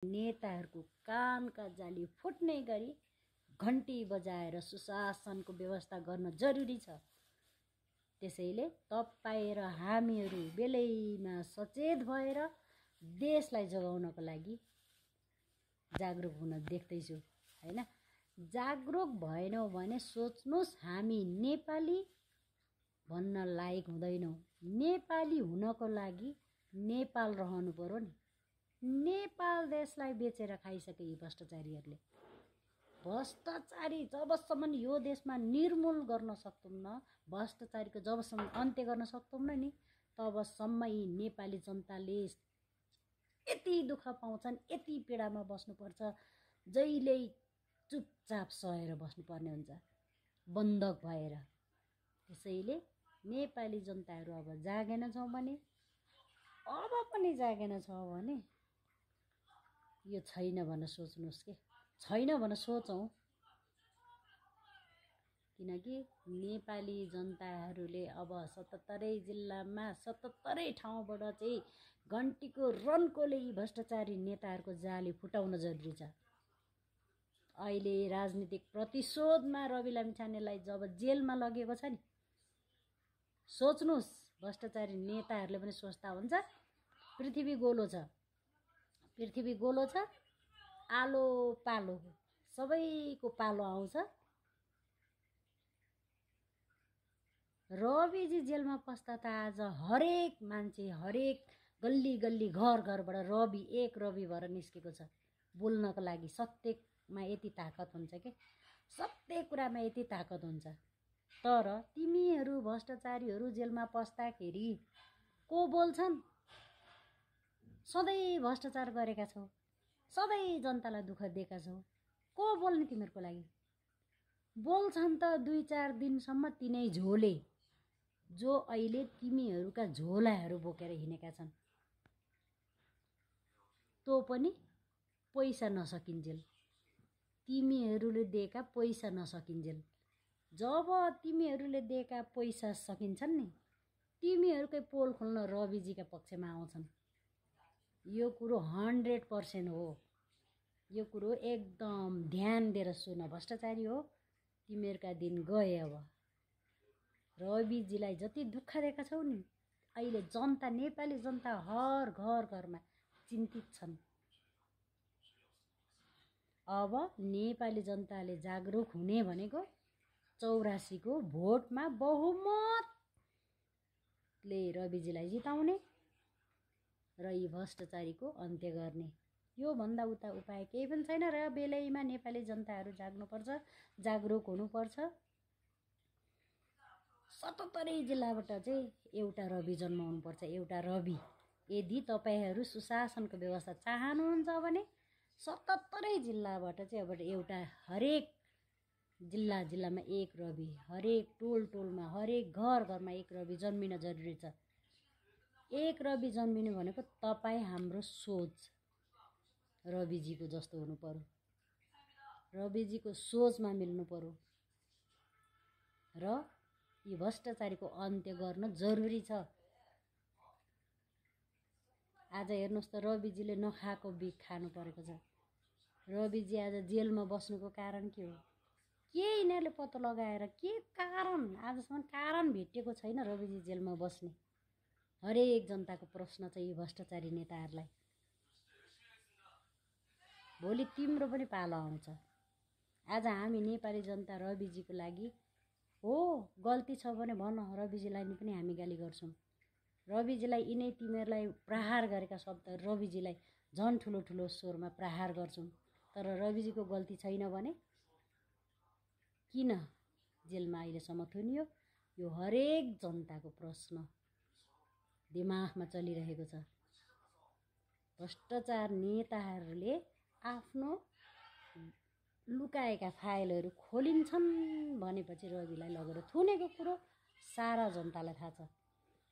नेताहरूको कानका जाली फुट्ने गरी घन्टी बजाएर सुशासनको व्यवस्था गर्न जरुरी छ। त्यसैले तपाईं र हामीहरू बेलैमा सचेत भएर देशलाई जोगाउनको लागि जागरुक हुन देख्दैछु हैन। जागरुक भएनौ भने सोच्नुस् हामी नेपाली भन्न लायक हुँदैनौ। नेपाली हुनको लागि नेपाल रहनु पर्यो नि। नेपाल देशलाई बेचेर खाइसके यी भ्रष्टाचारीहरूले। भ्रष्टाचारी जबसम्म यो देशमा निर्मूल गर्न सक्दैनौँ, भ्रष्टाचारीको जबसम्म अन्त्य गर्न सक्दैनौँ नि, तबसम्म यी नेपाली जनताले यति दुःख पाउँछन्, यति पीडामा बस्नुपर्छ, जहिले चुपचाप सहेर बस्नुपर्ने हुन्छ बन्धक भएर। त्यसैले नेपाली जनताहरू अब जागेन छौँ भने, अब पनि जागेन छौँ भने यो छैन भनेर सोच्नुहोस् के। छैन भनेर सोचौँ, किनकि नेपाली जनताहरूले अब 77 जिल्लामा 77 ठाउँबाट चाहिँ घन्टीको रन्कोले यी भ्रष्टाचारी नेताहरूको जाली फुटाउन जरुरी छ। अहिले राजनीतिक प्रतिशोधमा रवि लामिछानेलाई जब जेलमा लगेको छ नि, सोच्नुहोस् भ्रष्टाचारी नेताहरूले पनि सोच्दा हुन्छ। पृथ्वी गोलो छ, पृथ्वी गोलो छ, आलो पालो सबैको पालो आउँछ। रविजी जेलमा पस्दा त आज हरेक मान्छे, हरेक गल्ली गल्ली घर घरबाट रवि एक रवि भएर निस्केको छ बोल्नको लागि। सत्यमा यति ताकत हुन्छ के, सत्य कुरामा यति ताकत हुन्छ। तर तिमीहरू भ्रष्टाचारीहरू जेलमा पस्दाखेरि को बोल्छन्? सधैँ भ्रष्टाचार गरेका छौ, सधैँ जनतालाई दुःख दिएका छौ, को बोल्ने तिमीहरूको लागि? बोल्छन् त 2-4 दिनसम्म तिनै झोले, जो अहिले तिमीहरूका झोलाहरू बोकेर हिँडेका छन्। त्यो पनि पैसा नसकिन्जेल, तिमीहरूले दिएका पैसा नसकिन्जेल। जब तिमीहरूले दिएका पैसा सकिन्छन् नि, तिमीहरूकै पोल खोल्न रविजीका पक्षमा आउँछन्। यो कुरो 100% हो। यो कुरो एकदम ध्यान दिएर सुन भ्रष्टाचारी हो, तिमीहरूका दिन गए। अब रविजीलाई जति दुःख दिएका छौ नि, अहिले जनता, नेपाली जनता हर घर घरमा चिन्तित छन्। अब नेपाली जनताले जागरुक हुने भनेको 84 को भोटमा बहुमतले रविजीलाई जिताउने र यी भ्रष्टाचारीको अन्त्य गर्ने। यो भन्दा उता उपाय केही पनि छैन र बेलैमा नेपाली जनताहरू जाग्नुपर्छ, जागरुक हुनुपर्छ। 77 जिल्लाबाट चाहिँ एउटा रवि जन्माउनुपर्छ, एउटा रवि। यदि तपाईहरू सुशासनको व्यवस्था चाहनुहुन्छ भने 77 जिल्लाबाट चाहिँ अब एउटा हरेक जिल्ला जिल्लामा एक रवि, हरेक टोल टोलमा, हरेक घर घरमा एक रवि जन्मिन जरुरी छ। एक रवि जन्मिनु भनेको तपाईँ हाम्रो सोच रविजीको जस्तो हुनु पर्यो, रविजीको सोचमा मिल्नु पर्यो र यी भ्रष्टाचारीको अन्त्य गर्न जरुरी छ। आज हेर्नुहोस् त रविजीले नखाएको बिख खानु परेको छ। रविजी आज जेलमा बस्नुको कारण के हो? के यिनीहरूले पत्तो लगाएर के कारण? आजसम्म कारण भेटिएको छैन रविजी जेलमा बस्ने। हरेक जनताको प्रश्न छ यी भ्रष्टाचारी नेताहरूलाई। भोलि तिम्रो पनि पालो आउँछ। आज हामी नेपाली जनता रविजीको लागि हो, गल्ती छ भने भन, रविजीलाई पनि हामी गाली गर्छौँ। रविजीलाई यिनै तिमीहरूलाई प्रहार गरेका शब्द रविजीलाई झन् ठुलो ठुलो स्वरमा प्रहार गर्छौँ। तर रविजीको गल्ती छैन भने किन जेलमा अहिलेसम्म थुनियो? यो हरेक जनताको प्रश्न दिमागमा चलिरहेको छ। भ्रष्टाचार नेताहरूले आफ्नो लुकाएका फाइलहरू खोलिन्छन् भनेपछि रविलाई लगेर थुनेको कुरो सारा जनतालाई थाहा छ।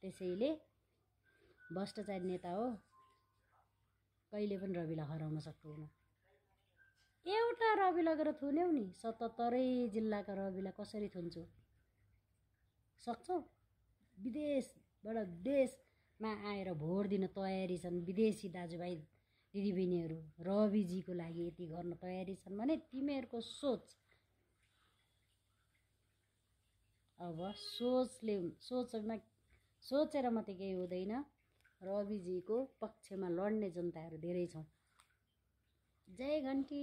त्यसैले भ्रष्टाचारी नेता हो, कहिले पनि रविलाई हराउन सक्दैन। एउटा रवि लगेर थुन्यौ नि, 77 जिल्लाका रविलाई कसरी थुन्छौ? सक्छौ? विदेशबाट देशमा आएर भोट दिन तयारी छन् विदेशी दाजुभाइ दिदीबहिनीहरू रविजीको लागि यति गर्न तयारी छन् भने तिमीहरूको सोच अब सोचेर मात्रै केही हुँदैन। रविजीको पक्षमा लड्ने जनताहरू धेरै छौँ। जय घन्टी।